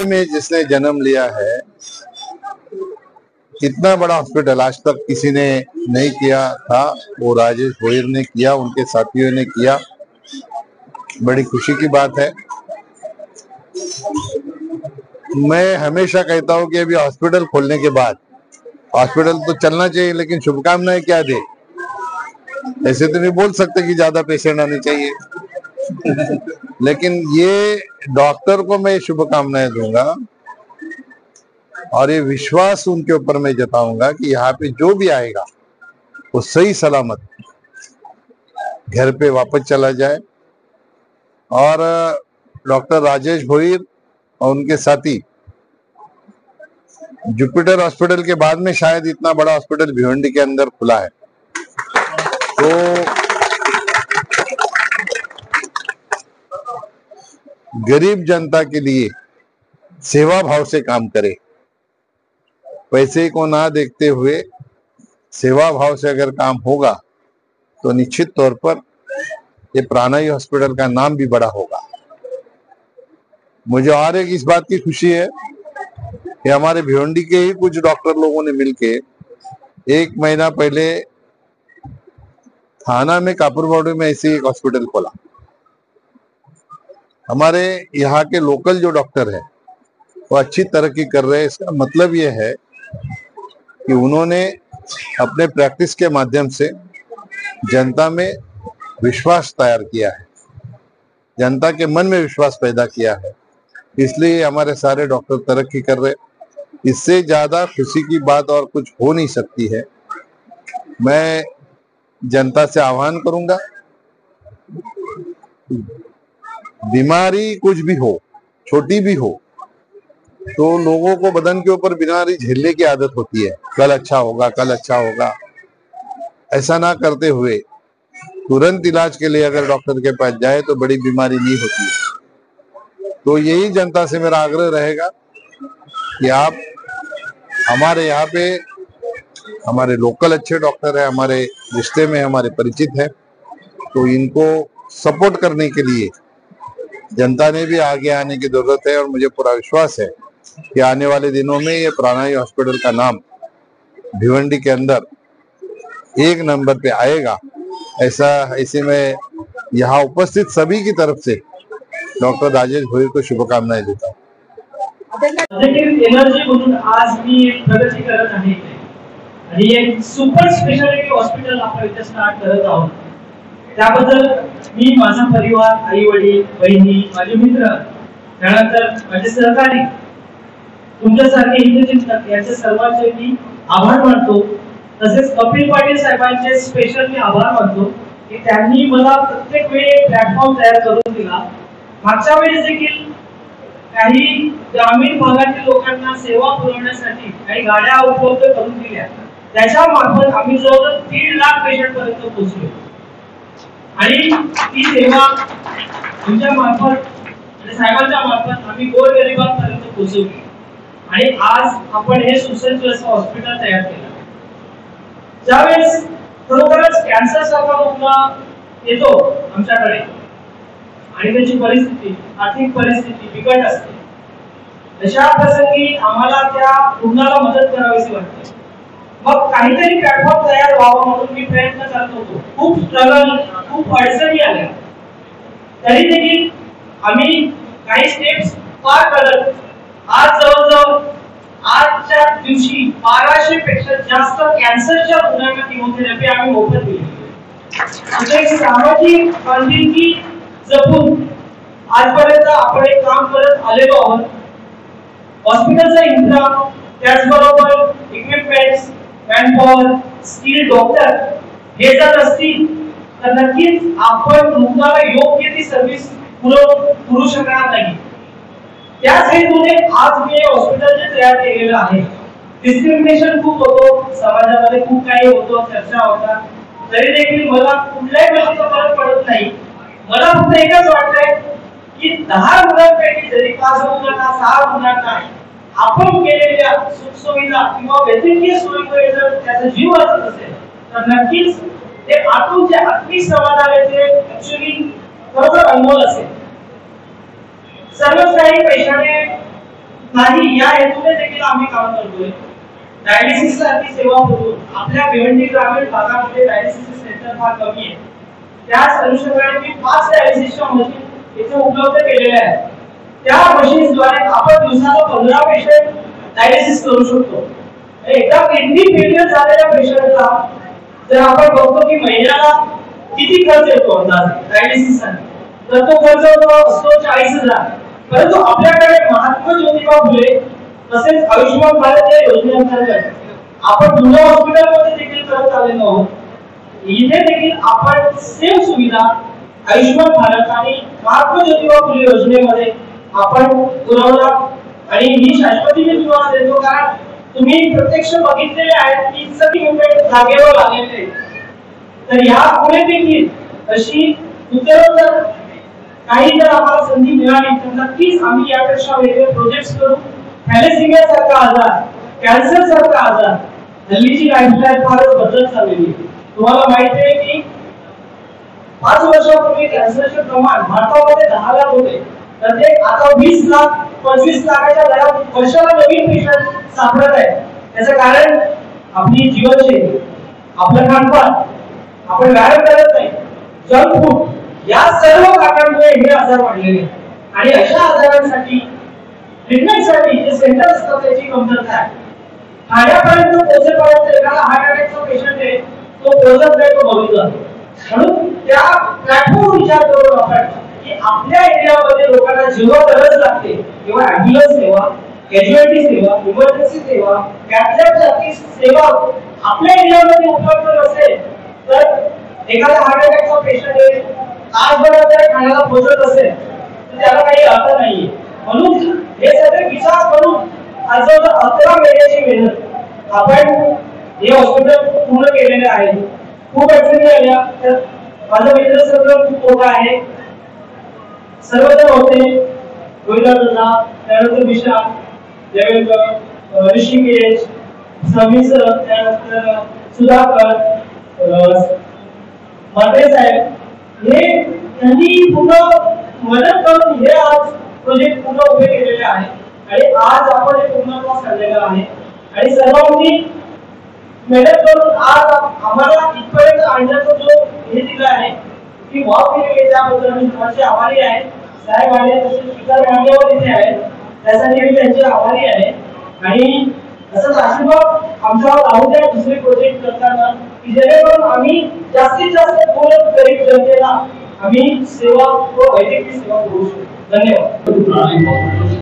में जिसने जन्म लिया है, इतना बड़ा हॉस्पिटल आज तक किसी ने नहीं किया था, वो राजेश भोईर ने किया, उनके साथियों ने किया। बड़ी खुशी की बात है। मैं हमेशा कहता हूं कि अभी हॉस्पिटल खोलने के बाद, हॉस्पिटल तो चलना चाहिए लेकिन शुभकामनाएं क्या दे, ऐसे तो नहीं बोल सकते कि ज्यादा पेशेंट आने चाहिए लेकिन ये डॉक्टर को मैं शुभकामनाएं दूंगा और ये विश्वास उनके ऊपर मैं जताऊंगा कि यहाँ पे जो भी आएगा वो सही सलामत घर पे वापस चला जाए। और डॉक्टर राजेश भोईर और उनके साथी, जुपिटर हॉस्पिटल के बाद में शायद इतना बड़ा हॉस्पिटल भिवंडी के अंदर खुला है, तो गरीब जनता के लिए सेवा भाव से काम करे, पैसे को ना देखते हुए सेवा भाव से अगर काम होगा तो निश्चित तौर पर ये प्राणा हॉस्पिटल का नाम भी बड़ा होगा। मुझे और एक इस बात की खुशी है कि हमारे भिवंडी के ही कुछ डॉक्टर लोगों ने मिलके 1 महीना पहले थाना में कापुरबाड़ी में ऐसे एक हॉस्पिटल खोला। हमारे यहाँ के लोकल जो डॉक्टर है वो अच्छी तरक्की कर रहे हैं। इसका मतलब ये है कि उन्होंने अपने प्रैक्टिस के माध्यम से जनता में विश्वास तैयार किया है, जनता के मन में विश्वास पैदा किया है, इसलिए हमारे सारे डॉक्टर तरक्की कर रहे। इससे ज्यादा खुशी की बात और कुछ हो नहीं सकती है। मैं जनता से आह्वान करूंगा, बीमारी कुछ भी हो, छोटी भी हो, तो लोगों को बदन के ऊपर बीमारी झेलने की आदत होती है, कल अच्छा होगा, कल अच्छा होगा, ऐसा ना करते हुए तुरंत इलाज के लिए अगर डॉक्टर के पास जाए तो बड़ी बीमारी नहीं होती है। तो यही जनता से मेरा आग्रह रहेगा कि आप हमारे यहाँ पे, हमारे लोकल अच्छे डॉक्टर है, हमारे रिश्ते में हमारे परिचित है, तो इनको सपोर्ट करने के लिए जनता ने भी आगे आने की जरूरत है। और मुझे पूरा विश्वास है कि आने वाले दिनों में ये प्राणा हॉस्पिटल का नाम भिवंडी के अंदर 1 नंबर पे आएगा। ऐसे में यहाँ उपस्थित सभी की तरफ से डॉक्टर राजेश भोईर को शुभकामनाएं देता हूँ। पॉझिटिव्ह एनर्जी म्हणून आज मी एक प्रगती करत आहे आणि एक सुपर स्पेशालिटी हॉस्पिटल आपण इथे स्टार्ट करत आहोत। त्याबद्दल मी, माझा परिवार, आई वडील, बहिणी, माझे मित्र, त्यानंतर माझे सहकारी, तुमच्यासारखे हितचिंतक यांचे सर्वांचे मी आभार मानतो। तसेच कपिल पाटील साहेबांचे स्पेशल मी आभार मानतो की त्यांनी मला प्रत्येक वेळी एक प्लॅटफॉर्म तयार करून दिला। मागच्या वेळेस देखील काही ग्रामीण भागातील लोकांना सेवा पुरवण्यासाठी काही गाड्या उपलब्ध करून दिल्या, त्याच्या मार्फत आम्ही जवळजवळ 3 लाख पेशंट पर्यंत पोहोचलो आणि ती सेवा तुमच्या मार्फत आणि साहेबांच्या मार्फत आम्ही गोरगरिबांपर्यंत पोहोचवली आणि आज आपण हे सुसज्ज असं हॉस्पिटल तयार केलं। ज्यावेळेस खरोखरच कॅन्सर सारखा रुग्ण येतो आमच्याकडे आणि त्याची परिस्थिती, आर्थिक परिस्थिती बिकट असते, अशा प्रसंगी आम्हाला त्या रुग्णाला मदत करावीशी वाटते। मग काहीतरी प्लॅटफॉर्म तयार व्हावा म्हणून मी प्रयत्न करत होतो। खूप स्ट्रगल, खूप अडचणी आल्या, तरी देखील आम्ही काही स्टेप्स पार करत आज जवळजवळ आजच्या दिवशी 1200 पेक्षा जास्त कॅन्सरच्या रुग्णांना किमोथेरपी आम्ही मोफत दिली। म्हणजे सामाजिक बांधिलकी जपून आजपर्यंत आपण एक काम करत आलेलो आहोत। हॉस्पिटलचा इन्फ्रा, त्याचबरोबर इक्विपमेंट्स, मॅनपॉवर, स्किल डॉक्टर हे जर असतील तर नक्कीच आपण रुग्णाला योग्य ती सर्व्हिस पुरवू शकणार नाही। त्याच हेतूने आज मी हे हॉस्पिटल जे तयार केलेलं आहे, डिस्क्रिमिनेशन खूप होतो समाजामध्ये, खूप काही होतो, चर्चा होता, तरी देखील मला कुठल्याही गोष्टीचा फरक पडत नाही। मला फक्त एकच वाटतंय की 10 रुग्णांपैकी जरी 5 रुग्णांना, 6 रुग्णांना आपण केलेल्या सुखसुविधा किंवा वैद्यकीय सोयीमुळे जर त्याचा जीव वाचत असेल तर नक्कीच ते आतून जे आत्मिक समाधान आहे ते ऍक्च्युअली खरोखर अनमोल असेल। सर्वच काही पैशाने नाही, या हेतूने देखील आम्ही काम करतोय. डायलिसिस सारखी सेवा करून आपल्या भिवंडी ग्रामीण भागामध्ये डायलिसिस सेंटर फार कमी आहे. त्याच अनुषंगाने मी 5 डायलिसिसच्या मशीन इथे उपलब्ध केलेल्या आहेत. त्या मशीन्सद्वारे आपण दिवसाला 15 पेशंट डायलिसिस करू शकतो. एकदा किडनी फेल्युअर झालेल्या पेशंटला जर आपण बघतो की महिन्याला किती खर्च येतो डायलिसिस साठी, तर तो खर्च असतो 40,000. परंतु आपल्याकडे महात्मा ज्योतिबा फुले तसेच आयुष्यमान भारत या योजनेअंतर्गत आपण दुर्गा हॉस्पिटलमध्ये देखील करत आलेलो आहोत. इथे देखील आपण सेम सुविधा आयुष्यमान भारत आणि महात्मा ज्योतिबा फुले योजनेमध्ये आपण पुरवला आणि ही शाश्वती मी तुम्हाला देतो, कारण तुम्ही प्रत्यक्ष बघितलेले आहेत की सगळी मुवमेंट जागेवर आलेले. तर या पुढे देखील अशी उत्तरोत्तर काही जर आम्हाला संधी मिळाली तर नक्कीच आम्ही यापेक्षा वेगळे प्रोजेक्ट्स करू. थॅलेसिमिया सारखा आजार, कॅन्सर सारखा आजार, हल्लीची लाईफस्टाईल फारच बदलत चाललेली आहे. तुम्हाला माहिती आहे की 5 वर्षापूर्वी कॅन्सरचे प्रमाण भारतामध्ये 10 लाख होते, तर ते आता 20 लाख 25 लाखाच्या दरात वर्षाला नवीन पेशंट सापडत आहेत. त्याचं कारण आपली जीवनशैली, आपलं खानपान, आपण व्यायाम करत नाही, जंक फूड, या सर्व कारणांमुळे हे आजार वाढलेले आहेत. आणि अशा आजारांसाठी ट्रीटमेंटसाठी जे सेंटर असतात त्याची कमतरता आहे. ठाण्यापर्यंत पोहोचेपर्यंत एखादा हार्ट अटॅकचा पेशंट आहे तो पोहोचत नाही, तो मरून जातो. म्हणून त्या प्लॅटफॉर्म विचार करून आपण की आपल्या एरियामध्ये लोकांना जेव्हा गरज लागते तेव्हा ॲम्ब्युलन्स सेवा, कॅज्युअल्टी सेवा, इमर्जन्सी सेवा, कॅथलॅब सारखी सेवा आपल्या एरियामध्ये उपलब्ध नसेल तर एखादा हार्ट अटॅकचा पेशंट आहे तासभरात जर ठाण्याला पोहोचत असेल तर त्याला काही अर्थ नाहीये. म्हणून हे सगळे विचार करून आज 11 महिन्याची मेहनत आपण हे हॉस्पिटल पूर्ण केलेले आहे. खूप अडचणी आल्या तर माझा मित्र सगळं खूप मोठा आहे, सर्वजण होते, गोविंदा, त्यानंतर विशाल, देवेंद्र, ऋषिकेश, समीर, त्यानंतर सुधाकर, मात्रे साहेब, हे त्यांनी पूर्ण मदत करून हे आज प्रोजेक्ट पूर्ण उभे केलेले आहे आणि आज आपण हे पूर्णत्वास आणलेलं आहे. आणि सर्वांनी मेहनत करून आज आम्हाला इथपर्यंत आणण्याचा जो हे दिला आहे की वाव केली, त्याबद्दल मी तुमचे आभारी आहे. साहेब आले तसेच इतर मान्यवर इथे आहेत, त्यासाठी मी त्यांचे आभारी आहे. आणि असंच आशीर्वाद आमच्यावर राहू द्या दुसरे प्रोजेक्ट करताना की जेणेकरून आम्ही जास्तीत जास्त गरीब जनतेला आम्ही सेवा व वैद्यकीय सेवा करू शकतो. धन्यवाद.